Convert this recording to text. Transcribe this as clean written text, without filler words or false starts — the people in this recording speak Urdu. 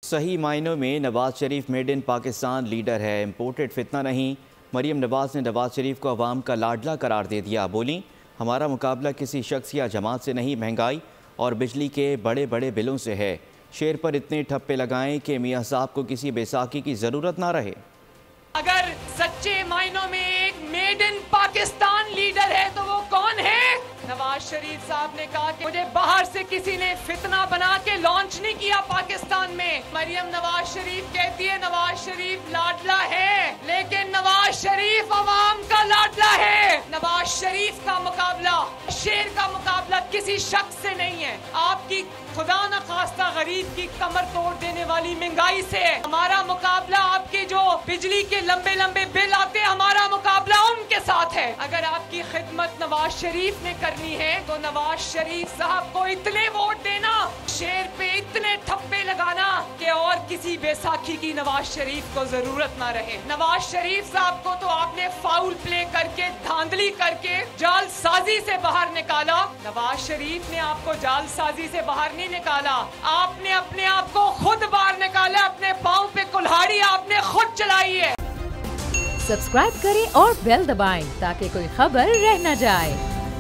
صحیح معنوں میں Nawaz Sharif made in Pakistan leader ہے، امپورٹڈ فتنہ نہیں۔ مریم نواز نے نواز شریف کو عوام کا لاڈلا قرار دے دیا۔ بولیں ہمارا مقابلہ کسی شخص یا جماعت سے نہیں، مہنگائی اور بجلی کے بڑے بڑے بلوں سے ہے۔ شیر پر اتنے ٹھپے لگائیں کہ میاں صاحب کو کسی بیساکھی کی ضرورت نہ رہے۔ اگر سچے معنوں میں ایک میڈ ان پاکستان لیڈر ہے تو وہ کون ہے؟ نواز شریف صاحب نے کہا کہ مجھے باہر سے کسی نے فتنہ بنا کے لانچ نہیں کیا پاکستان میں۔ مریم نواز شریف کہتی ہے نواز شریف لاڈلا ہے، لیکن نواز شریف عوام کا لاڈلا ہے۔ نواز شریف کا مقابلہ، شیر کا مقابلہ کسی شخص سے نہیں ہے۔ آپ کی خدا نخواستہ غریب کی کمر توڑ دینے والی مہنگائی سے ہے۔ ہمارا مقابلہ آپ کے جو بجلی کے لمبے لمبے بل آتے ہیں، ہمارا مقابلہ ان کے ساتھ ہے۔ اگر آپ کی خدمت نواز شریف نے کرنی ہے تو نواز شریف صاحب کو اتنے ووٹ دینا، شیر پہ اتنے ٹھپے لگانا کہ اور کسی بیساکھی کی نواز شریف کو ضرورت نہ رہے۔ نواز شریف صاحب کو تو آپ نے فاؤل پلے کر کے، دھاندلی کر کے، جال سازی سے باہر نکالا۔ نواز شریف نے آپ کو جال سازی سے باہر نہیں نکالا، آپ نے اپنے آپ کو خود باہر نکالا۔ اپنے پاؤں پہ کلہاڑی آپ نے خود چلائی ہے۔ سبسکرائب کریں اور بیل دبائیں تاکہ کوئی خبر رہ نہ جائے۔